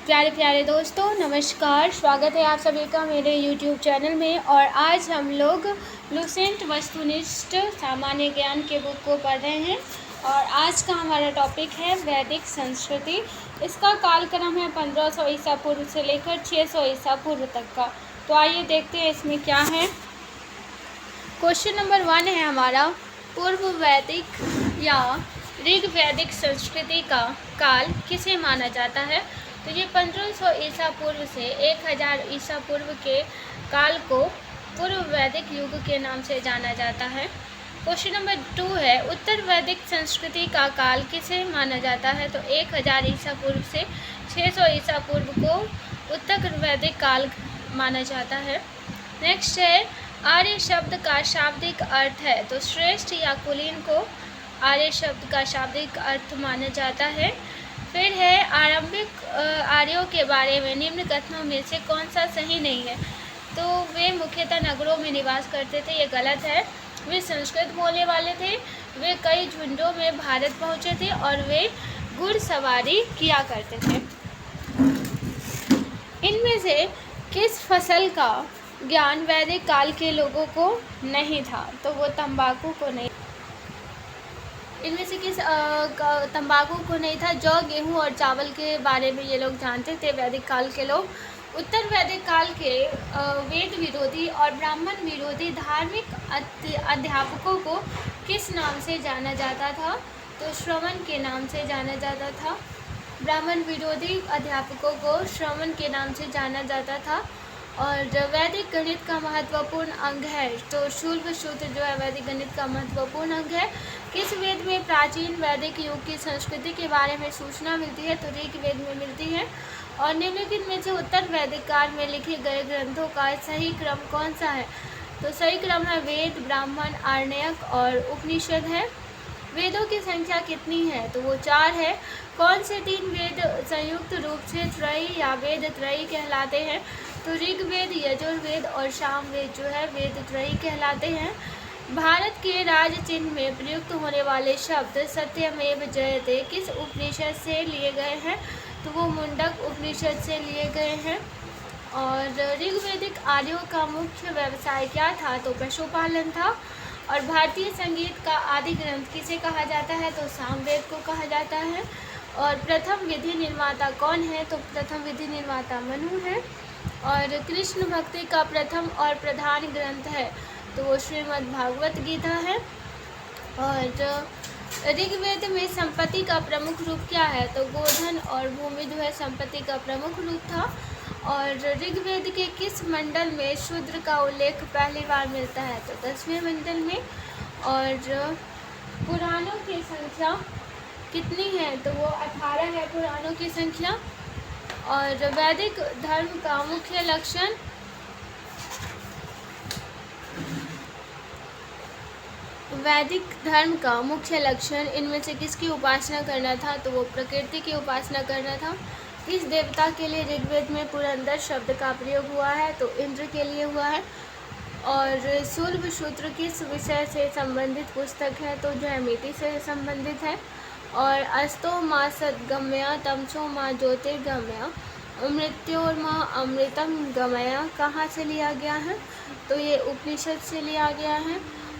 प्यारे प्यारे दोस्तों, नमस्कार। स्वागत है आप सभी का मेरे YouTube चैनल में। और आज हम लोग लुसेंट वस्तुनिष्ठ सामान्य ज्ञान के बुक को पढ़ रहे हैं। और आज का हमारा टॉपिक है वैदिक संस्कृति। इसका कालक्रम है 1500 ईसा पूर्व से लेकर 600 ईसा पूर्व तक का। तो आइए देखते हैं इसमें क्या है। क्वेश्चन नंबर 1 है हमारा, पूर्व वैदिक या ऋग वैदिक संस्कृति का काल किसे माना जाता है। तो ये 1500 ईसा पूर्व से 1000 ईसा पूर्व के काल को पूर्व वैदिक युग के नाम से जाना जाता है। क्वेश्चन नंबर 2 है, उत्तर वैदिक संस्कृति का काल किसे माना जाता है। तो 1000 ईसा पूर्व से 600 ईसा पूर्व को उत्तर वैदिक काल माना जाता है। नेक्स्ट है, आर्य शब्द का शाब्दिक अर्थ है। तो श्रेष्ठ या कुलीन को आर्य शब्द का शाब्दिक अर्थ माना जाता है। फिर है, आरंभिक आर्यों के बारे में निम्न कथनों में से कौन सा सही नहीं है। तो वे मुख्यतः नगरों में निवास करते थे, ये गलत है। वे संस्कृत बोलने वाले थे, वे कई झुंडों में भारत पहुंचे थे और वे घुड़सवारी किया करते थे। इनमें से किस फसल का ज्ञान वैदिक काल के लोगों को नहीं था। तो वो तंबाकू को नहीं। इनमें से किस तंबाकू को नहीं था। जौ, गेहूं और चावल के बारे में ये लोग जानते थे वैदिक काल के लोग। उत्तर वैदिक काल के वेद विरोधी और ब्राह्मण विरोधी धार्मिक अध्यापकों को किस नाम से जाना जाता था। तो श्रवण के नाम से जाना जाता था। ब्राह्मण विरोधी अध्यापकों को श्रवण के नाम से जाना जाता था। और वैदिक गणित का महत्वपूर्ण अंग है। तो शूल्ब सूत्र जो है वैदिक गणित का महत्वपूर्ण अंग है। किस वेद में प्राचीन वैदिक युग की संस्कृति के बारे में सूचना मिलती है। तो ऋग वेद में मिलती है। और निम्नलिखित में से उत्तर वैदिक काल में लिखे गए ग्रंथों का सही क्रम कौन सा है। तो सही क्रम है वेद, ब्राह्मण, आरण्यक और उपनिषद है। वेदों की संख्या कितनी है। तो वो 4 है। कौन से 3 वेद संयुक्त रूप से त्रयी या वेद त्रयी कहलाते हैं। तो ऋग्वेद, यजुर्वेद और सामवेद जो है वेद त्रयी कहलाते हैं। भारत के राज चिन्ह में प्रयुक्त होने वाले शब्द सत्यमेव जयते किस उपनिषद से लिए गए हैं। तो वो मुंडक उपनिषद से लिए गए हैं। और ऋग्वेदिक आर्यों का मुख्य व्यवसाय क्या था। तो पशुपालन था। और भारतीय संगीत का आदि ग्रंथ किसे कहा जाता है। तो सामवेद को कहा जाता है। और प्रथम विधि निर्माता कौन है। तो प्रथम विधि निर्माता मनु है। और कृष्ण भक्ति का प्रथम और प्रधान ग्रंथ है। तो वो श्रीमद् भागवत गीता है। और ऋग्वेद में संपत्ति का प्रमुख रूप क्या है। तो गोधन और भूमि जो है संपत्ति का प्रमुख रूप था। और ऋग्वेद के किस मंडल में शूद्र का उल्लेख पहली बार मिलता है। तो 10वें मंडल में। और पुराणों की संख्या कितनी है। तो वो 18 है पुराणों की संख्या। और वैदिक धर्म का मुख्य लक्षण वैदिक धर्म का मुख्य लक्षण इनमें से किसकी उपासना करना था। तो वो प्रकृति की उपासना करना था। इस देवता के लिए ऋग्वेद में पुरंदर शब्द का प्रयोग हुआ है। तो इंद्र के लिए हुआ है। और शूल्ब सूत्र किस विषय से संबंधित पुस्तक है। तो ज्यामिति से संबंधित है। और अस्तो माँ सद्गम्या तमसो माँ ज्योतिर्गम्या मृत्योर्मा अमृतम गमया कहाँ से लिया गया है। तो ये उपनिषद से लिया गया है।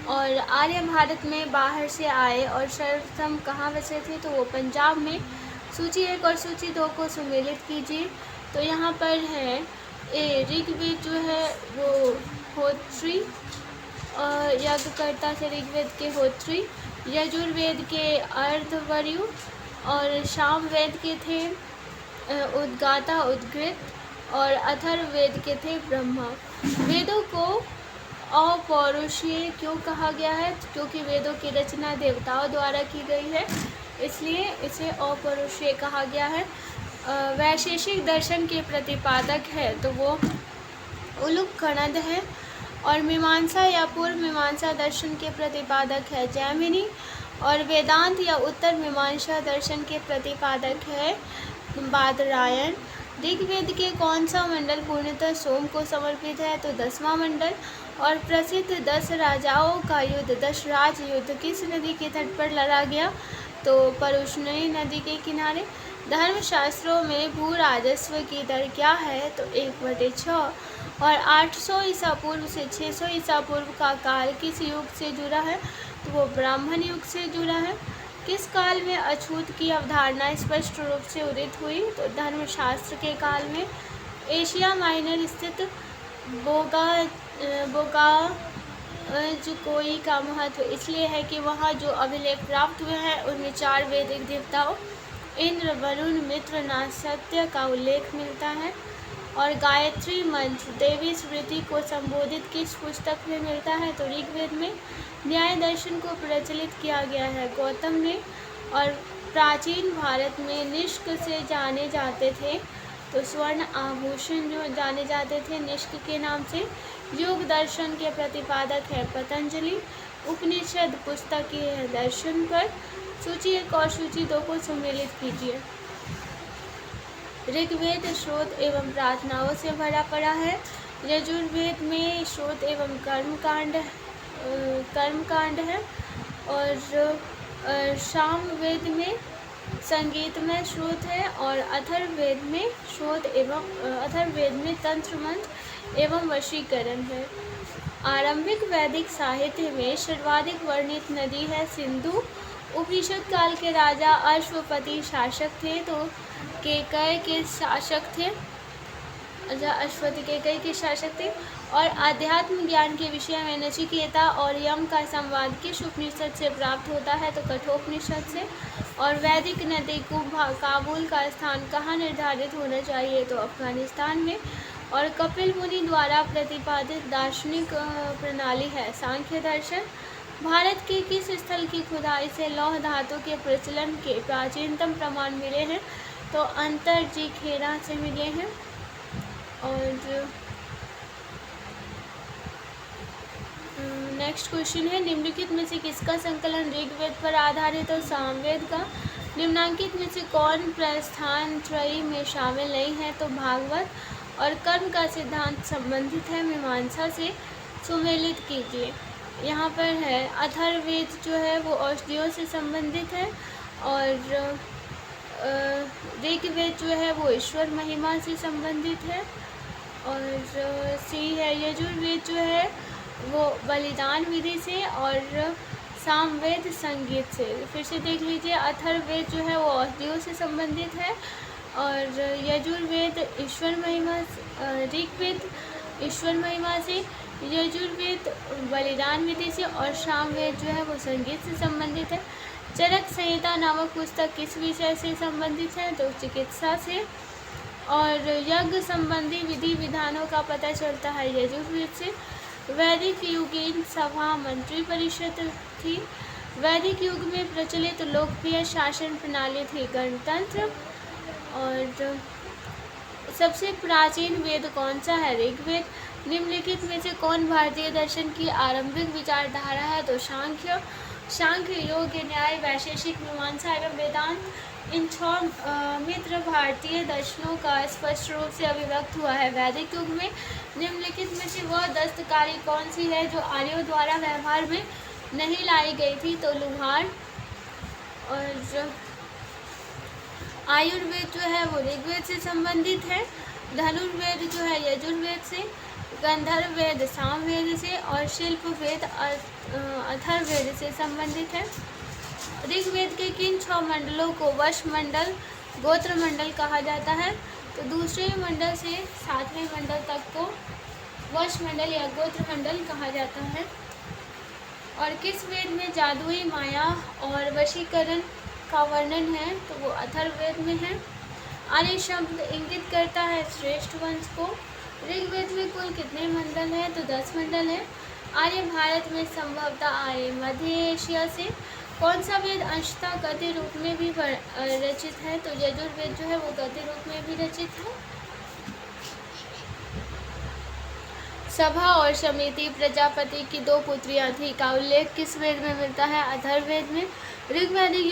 और आर्य भारत में बाहर से आए और सर्वप्रथम कहाँ बसे थे। तो वो पंजाब में। सूची 1 और सूची 2 को सम्मिलित कीजिए। तो यहाँ पर है ऋग्वेद जो है वो होत्री यज्ञकर्ता से ऋग्वेद के होत्री, यजुर्वेद के अर्धवर्यु और सामवेद के थे उद्गाता उद्गृत और अथर्ववेद के थे ब्रह्मा। वेदों को अपौरुषीय क्यों कहा गया है। क्योंकि वेदों की रचना देवताओं द्वारा की गई है, इसलिए इसे अपौरुषीय कहा गया है। वैशेषिक दर्शन के प्रतिपादक है। तो वो उलूकनद है। और मीमांसा या पूर्व मीमांसा दर्शन के प्रतिपादक है जैमिनी। और वेदांत या उत्तर मीमांसा दर्शन के प्रतिपादक है बादरायण। ऋग्वेद के कौन सा मंडल पूर्णतः सोम को समर्पित है। तो 10वां मंडल। और प्रसिद्ध 10 राजाओं का युद्ध दशराज युद्ध किस नदी के तट पर लड़ा गया। तो परुष्णी नदी के किनारे। धर्मशास्त्रों में भू राजस्व की दर क्या है? तो 1/6। और 800 ईसा पूर्व से 600 ईसा पूर्व का काल किस युग से जुड़ा है? तो वो ब्राह्मण युग से जुड़ा है। किस काल में अछूत की अवधारणा स्पष्ट रूप से उदित हुई? तो धर्मशास्त्र के काल में। एशिया माइनर स्थित बोगाजकोई का महत्व इसलिए है कि वहाँ जो अभिलेख प्राप्त हुए हैं उनमें 4 वैदिक देवताओं इंद्र, वरुण, मित्र, नासत्य का उल्लेख मिलता है। और गायत्री मंत्र देवी स्मृति को संबोधित किस पुस्तक में मिलता है? तो ऋग्वेद में। न्याय दर्शन को प्रचलित किया गया है गौतम ने। और प्राचीन भारत में निष्क से जाने जाते थे, तो स्वर्ण आभूषण जो जाने जाते थे निष्क के नाम से। योग दर्शन के प्रतिपादक है पतंजलि। उपनिषद पुस्तक की है दर्शन पर। सूची 1 और सूची 2 को सम्मिलित कीजिए। ऋग्वेद स्रोत एवं प्रार्थनाओं से भरा पड़ा है। यजुर्वेद में स्रोत एवं कर्मकांड है। और सामवेद में संगीतमय स्रोत है। और अथर्ववेद में तंत्र मंत्र एवं वशीकरण है। आरंभिक वैदिक साहित्य में सर्वाधिक वर्णित नदी है सिंधु। उपनिषद काल के राजा अश्वपति शासक थे, तो केकय के शासक थे। अश्वपति केकय के शासक थे। और आध्यात्म ज्ञान के विषय में नचिकेता और यम का संवाद किस उपनिषद से प्राप्त होता है? तो कठोपनिषद से। और वैदिक नदी काबुल का स्थान कहाँ निर्धारित होना चाहिए? तो अफगानिस्तान में। और कपिल मुनि द्वारा प्रतिपादित दार्शनिक प्रणाली है सांख्य दर्शन। भारत के किस स्थल की खुदाई से लौह धातु के प्रचलन के प्राचीनतम प्रमाण मिले हैं? तो अंतरजीखेड़ा से मिले हैं। और नेक्स्ट क्वेश्चन है, निम्नलिखित में से किसका संकलन ऋग्वेद पर आधारित और सामवेद का? निम्नांकित में से कौन प्रस्थान त्रयी में शामिल नहीं है? तो भागवत। और कर्म का सिद्धांत संबंधित है मीमांसा से। सुमेलित कीजिए। यहाँ पर है अथर्ववेद जो है वो औषधियों से संबंधित है। और ऋग्वेद जो है वो ईश्वर महिमा से संबंधित है। और सी है यजुर्वेद जो है वो बलिदान विधि से। और सामवेद संगीत से। फिर से देख लीजिए, अथर्ववेद जो है वो औषधियों से संबंधित है। और यजुर्वेद ईश्वर महिमा, ऋग्वेद ईश्वर महिमा से, यजुर्वेद बलिदान विधि से। और सामवेद जो है वो संगीत से संबंधित है। चरक संहिता नामक पुस्तक किस विषय से संबंधित है? तो चिकित्सा से। और यज्ञ संबंधी विधि विधानों का पता चलता है यजुर्वेद से। वैदिक युगीन सभा मंत्री परिषद थी। वैदिक युग में प्रचलित लोकप्रिय शासन प्रणाली थी गणतंत्र। और सबसे प्राचीन वेद कौन सा है? ऋग्वेद। निम्नलिखित में से कौन भारतीय दर्शन की आरंभिक विचारधारा है? तो सांख्य। सांख्य, योग, न्याय, वैशेषिक, मीमांसा एवं वेदांत इन 6 मित्र भारतीय दर्शनों का स्पष्ट रूप से अभिव्यक्त हुआ है वैदिक युग में। निम्नलिखित में से वह दस्तकारी कौन सी है जो आर्यों द्वारा व्यवहार में नहीं लाई गई थी? तो लुहार। और आयुर्वेद जो है वो ऋग्वेद से संबंधित है। धनुर्वेद जो है यजुर्वेद से। गंधर्व वेद सामवेद से। और शिल्प वेद अथर्ववेद से संबंधित है। ऋग्वेद के किन 6 मंडलों को वश मंडल, गोत्र मंडल कहा जाता है? तो दूसरे मंडल से 7वें मंडल तक को वश मंडल या गोत्र मंडल कहा जाता है। और किस वेद में जादुई माया और वशीकरण का वर्णन है? तो वो अथर्ववेद में है। आर्य शब्द इंगित करता है श्रेष्ठ वंश को। ऋग्वेद में कुल कितने मंडल हैं? तो 10 मंडल हैं। आर्य भारत में संभवतः आए मध्य एशिया से। कौन सा वेद अंशतः गद्य रूप में भी रचित है? तो यजुर्वेद जो है वो गद्य रूप में भी रचित है। सभा और समिति प्रजापति की 2 पुत्रियां थी का उल्लेख किस वेद में मिलता है? अथर्ववेद में। ऋग्वैदिक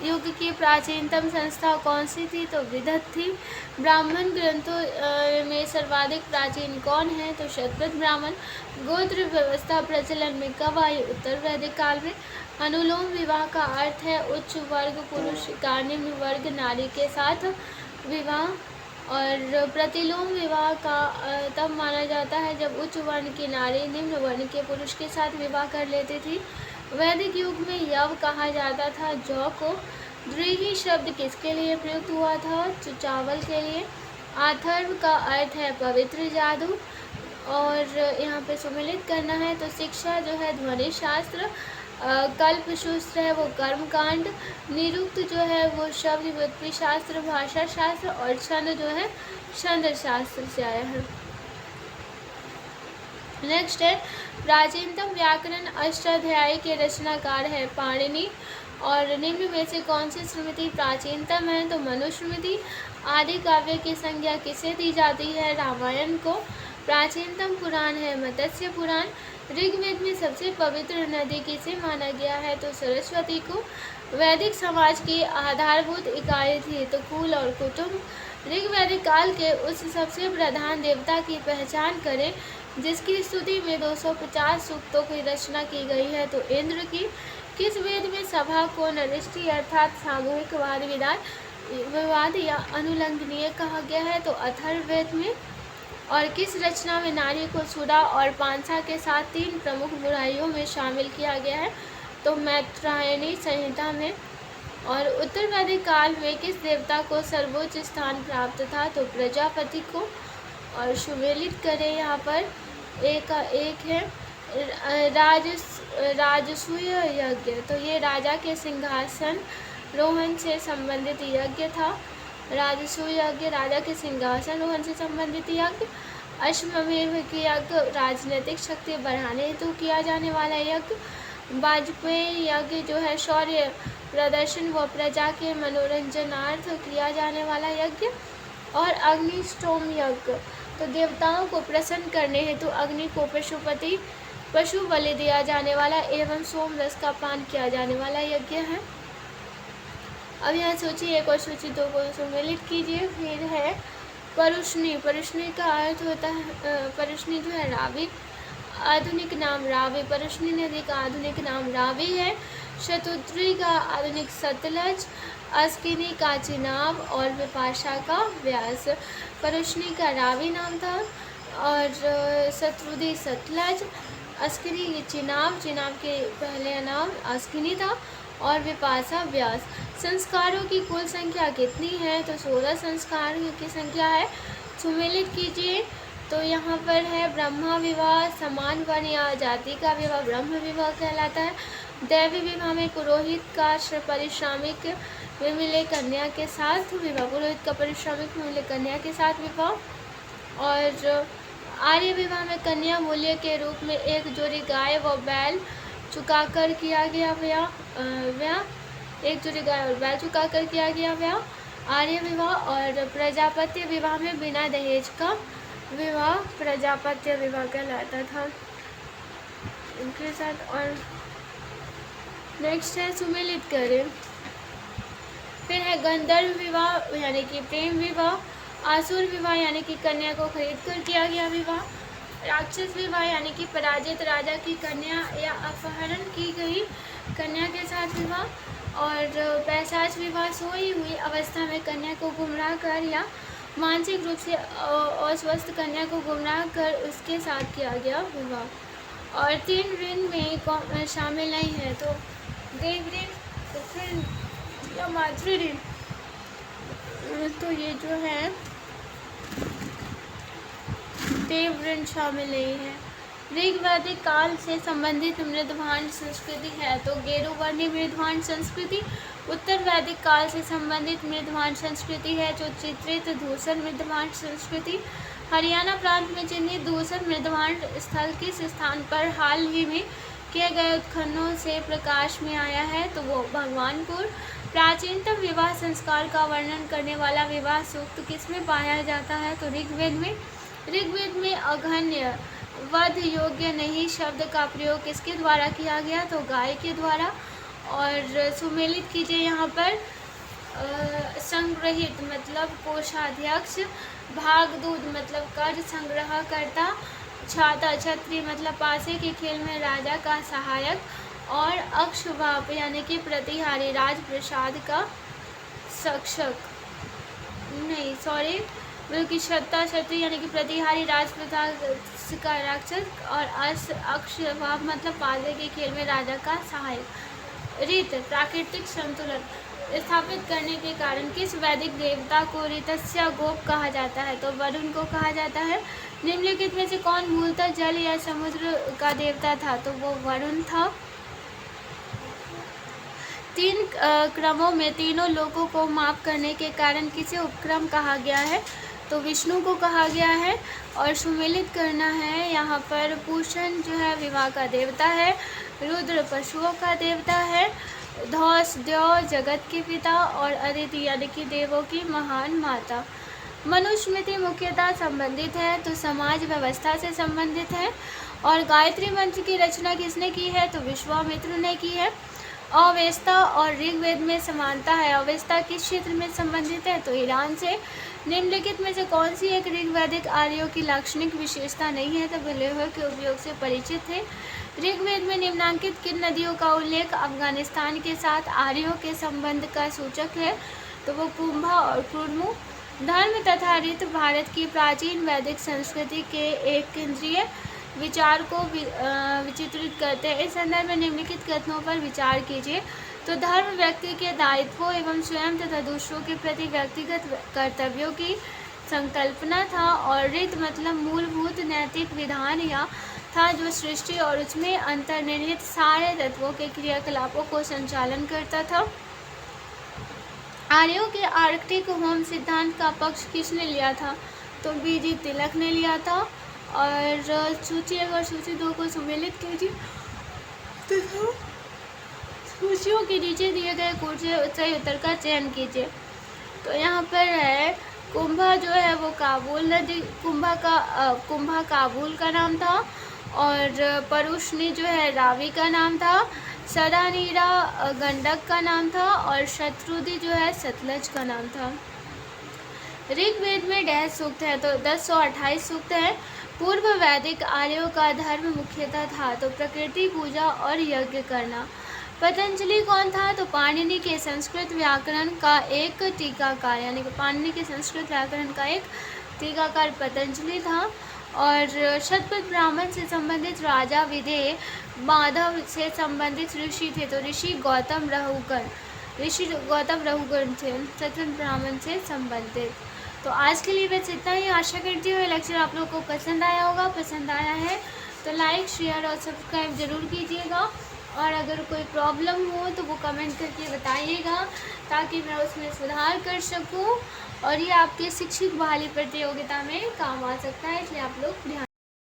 युग की प्राचीनतम संस्था कौन सी थी? तो विदत थी। ब्राह्मण ग्रंथों में सर्वाधिक प्राचीन कौन है? तो शतपथ ब्राह्मण। गोत्र व्यवस्था प्रचलन में कब आई? उत्तर वैदिक काल में। अनुलोम विवाह का अर्थ है उच्च वर्ग पुरुष का निम्न वर्ग नारी के साथ विवाह। और प्रतिलोम विवाह का तब माना जाता है जब उच्च वर्ण की नारी निम्न वर्ण के पुरुष के साथ विवाह कर लेती थी। वैदिक युग में यव कहा जाता था जौ को। द्विही शब्द किसके लिए प्रयुक्त हुआ था? चावल के लिए। आथर्व का अर्थ है पवित्र जादू। और यहाँ पे सुमिलित करना है तो शिक्षा जो है ध्वनि शास्त्र, कल्प सूत्र है वो कर्म कांड, निरुक्त जो है वो शब्द व्युत्पत्ति शास्त्र भाषा शास्त्र, और छंद जो है छंद शास्त्र से आया है। नेक्स्ट है प्राचीनतम व्याकरण अष्टाध्यायी के रचनाकार है पाणिनि। और निम्न में से कौन सी स्मृति प्राचीनतम है? तो मनुस्मृति। आदि काव्य की संज्ञा किसे दी जाती है? रामायण को। प्राचीनतम पुराण है मत्स्य पुराण। ऋग्वेद में सबसे पवित्र नदी किसे माना गया है? तो सरस्वती को। वैदिक समाज की आधारभूत इकाई थी तो कुल और कुटुंब। ऋग्वैदिक काल के उस सबसे प्रधान देवता की पहचान करें जिसकी स्तुति में 250 सूक्तों की रचना की गई है तो इंद्र की। किस वेद में सभा को नरिष्टि अर्थात सामूहिक वाद विवाद या अनुलंघनीय कहा गया है? तो अथर्ववेद में। और किस रचना में नारी को सुरा और पांसा के साथ 3 प्रमुख बुराइयों में शामिल किया गया है? तो मैत्रायणी संहिता में। और उत्तर वैदिक काल में किस देवता को सर्वोच्च स्थान प्राप्त था? तो प्रजापति को। और सुमेलित करें यहाँ पर एक है राजसूय यज्ञ। तो ये राजा के सिंहासन रोहन से संबंधित यज्ञ था। राजसूय यज्ञ राजा के सिंहासन रोहन से संबंधित यज्ञ। अश्वमेध की यज्ञ राजनीतिक शक्ति बढ़ाने हेतु किया जाने वाला यज्ञ। वाजपेयी यज्ञ जो है शौर्य प्रदर्शन व प्रजा के मनोरंजनार्थ किया जाने वाला यज्ञ। और अग्निष्टोम यज्ञ तो देवताओं को प्रसन्न करने हेतु अग्नि को पशु बलि दिया जाने वाला एवं सोम रस का पान किया जाने वाला यज्ञ है। अब यहाँ सूची 1 और सूची 2 को सम्मिलित कीजिए। फिर है परुष्णी। परुष्णी का अर्थ होता है परुष्णी जो है रावी, आधुनिक नाम रावी। परुष्णी नदी का आधुनिक नाम रावी है। शतुद्री का आधुनिक सतलज, अस्किनी का चिनाब और विपाशा का व्यास। परुष्णी का रावी नाम था और शत्रुदी सतलज, अस्किनी चिनाब के पहले नाम अस्किनी था और विपाशा व्यास। संस्कारों की कुल संख्या कितनी है? तो 16 संस्कार की संख्या है। सुमेलित कीजिए। तो यहाँ पर है ब्रह्मा विवाह, समान वर्ण या जाति का विवाह ब्रह्म विवाह कहलाता है। दैवी विवाह में पुरोहित का पारिश्रमिक में मिले कन्या के साथ विवाह, पुरोहित का पारिश्रमिक में मिले कन्या के साथ विवाह। और आर्य विवाह में कन्या मूल्य के रूप में एक जोड़ी गाय व बैल चुकाकर किया गया ब्याह। एक जोड़ी गाय और बैल चुकाकर किया गया ब्याह आर्य विवाह। और प्रजापत्य विवाह में बिना दहेज का विवाह प्रजापत्य विवाह कहलाता था इनके साथ। और नेक्स्ट है सुमेलित करें। फिर है गंधर्व विवाह यानी कि प्रेम विवाह, आसुर विवाह यानी कि कन्या को खरीद कर किया गया विवाह, राक्षस विवाह यानी कि पराजित राजा की कन्या या अपहरण की गई कन्या के साथ विवाह, और पैशाच विवाह सोई हुई अवस्था में कन्या को गुमराह कर या मानसिक रूप से अस्वस्थ कन्या को गुमराह कर उसके साथ किया गया विवाह। और 3 ऋण में शामिल नहीं है तो देव ऋण या मातृ ऋण। तो ये जो है देव ऋण शामिल नहीं है। ऋग्वैदिक काल से संबंधित मृदभांड संस्कृति है तो गेरुवर्णी मृदभांड संस्कृति। उत्तर वैदिक काल से संबंधित मृदभांड संस्कृति है जो चित्रित धूसर मृदभांड संस्कृति। हरियाणा प्रांत में चिन्हित धूसर मृदभांड स्थल किस स्थान पर हाल ही में किए गए उत्खननों से प्रकाश में आया है तो वो भगवानपुर। प्राचीनतम विवाह संस्कार का वर्णन करने वाला विवाह सूक्त किसमें पाया जाता है तो ऋग्वेद में। ऋग्वेद में अघन्य वध योग्य नहीं शब्द का प्रयोग किसके द्वारा किया गया तो गाय के द्वारा। और सुमेलित कीजिए यहाँ पर संग्रहित मतलब कोषाध्यक्ष, भागदूत मतलब कर संग्रह करता, छाता छत्री मतलब पासे के खेल में राजा का सहायक, और अक्षवाप यानी कि प्रतिहारी राजप्रसाद का शिक्षक नहीं सॉरी बल्कि सत्ता क्षत्रिय यानी कि प्रतिहारी राजप्रसाद का राक्षस और अक्षवाप मतलब पाले के खेल में राजा का सहायक। रीत प्राकृतिक संतुलन स्थापित करने के कारण किस वैदिक देवता को ऋतस्य गोप कहा जाता है? तो वरुण को कहा जाता है। निम्नलिखित में से कौन मूलतः जल या समुद्र का देवता था? तो वो वरुण था। तीन क्रमों में तीनों लोगों को माप करने के कारण किसे उपक्रम कहा गया है? तो विष्णु को कहा गया है। और सुमेलित करना है यहाँ पर पूषण जो है विवाह का देवता है, रुद्र पशुओं का देवता है, धौस देव जगत के पिता और अदिति यानी कि देवों की महान माता। मनुस्मृति मुख्यतः संबंधित है तो समाज व्यवस्था से संबंधित है। और गायत्री मंत्र की रचना किसने की है? तो विश्वामित्र ने की है। अवेस्ता और ऋग्वेद में समानता है। अवेस्ता किस क्षेत्र में संबंधित है? तो ईरान से। निम्नलिखित में से कौन सी एक ऋग्वैदिक आर्यों की लाक्षणिक विशेषता नहीं है? तो वे लोहे के उपयोग से परिचित थे। ऋग्वेद में निम्नांकित किन नदियों का उल्लेख अफगानिस्तान के साथ आर्यों के संबंध का सूचक है? तो वो कुंभा और कुर्मु। धर्म तथा रीत भारत की प्राचीन वैदिक संस्कृति के एक केंद्रीय विचार को विचित्रित करते हैं। इस संदर्भ में निम्नलिखित कथनों पर विचार कीजिए। तो धर्म व्यक्ति के दायित्वों एवं स्वयं तथा दूसरों के प्रति व्यक्तिगत कर्तव्यों की संकल्पना था। और रीत मतलब मूलभूत नैतिक विधान या था जो सृष्टि और उसमें अंतर्निहित सारे तत्वों के क्रियाकलापों को संचालन करता था। आर्यों के आर्कटिक होम सिद्धांत का पक्ष किसने लिया था? तो बीजी तिलक ने लिया था। और सूची अगर सूची 2 को सम्मिलित कीजिए तो सूचियों के नीचे दिए गए कुछ सही उत्तर का चयन कीजिए। तो यहाँ पर है कुंभा जो है वो काबुल नदी कुंभा काबुल का नाम था। और परुष्णी जो है रावी का नाम था। सदानीरा गंडक का नाम था। और शत्रुदी जो है सतलज का नाम था। ऋग्वेद में डैश सूक्त है? तो 1028 सूक्त है। पूर्व वैदिक आर्यों का धर्म मुख्यतः था तो प्रकृति पूजा और यज्ञ करना। पतंजलि कौन था? तो पाणिनि के संस्कृत व्याकरण का एक टीकाकार यानी कि पाणिनि के संस्कृत व्याकरण का एक टीकाकार पतंजलि था। और शतपथ ब्राह्मण से संबंधित राजा विदेह माधव से संबंधित ऋषि थे तो ऋषि गौतम रहुगण थे शतपथ ब्राह्मण से संबंधित। तो आज के लिए बस इतना ही। आशा करती हूँ लेक्चर आप लोगों को पसंद आया होगा। पसंद आया है तो लाइक शेयर और सब्सक्राइब ज़रूर कीजिएगा। और अगर कोई प्रॉब्लम हो तो वो कमेंट करके बताइएगा ताकि मैं उसमें सुधार कर सकूं। और ये आपके शिक्षक बहाली प्रतियोगिता में काम आ सकता है, इसलिए आप लोग ध्यान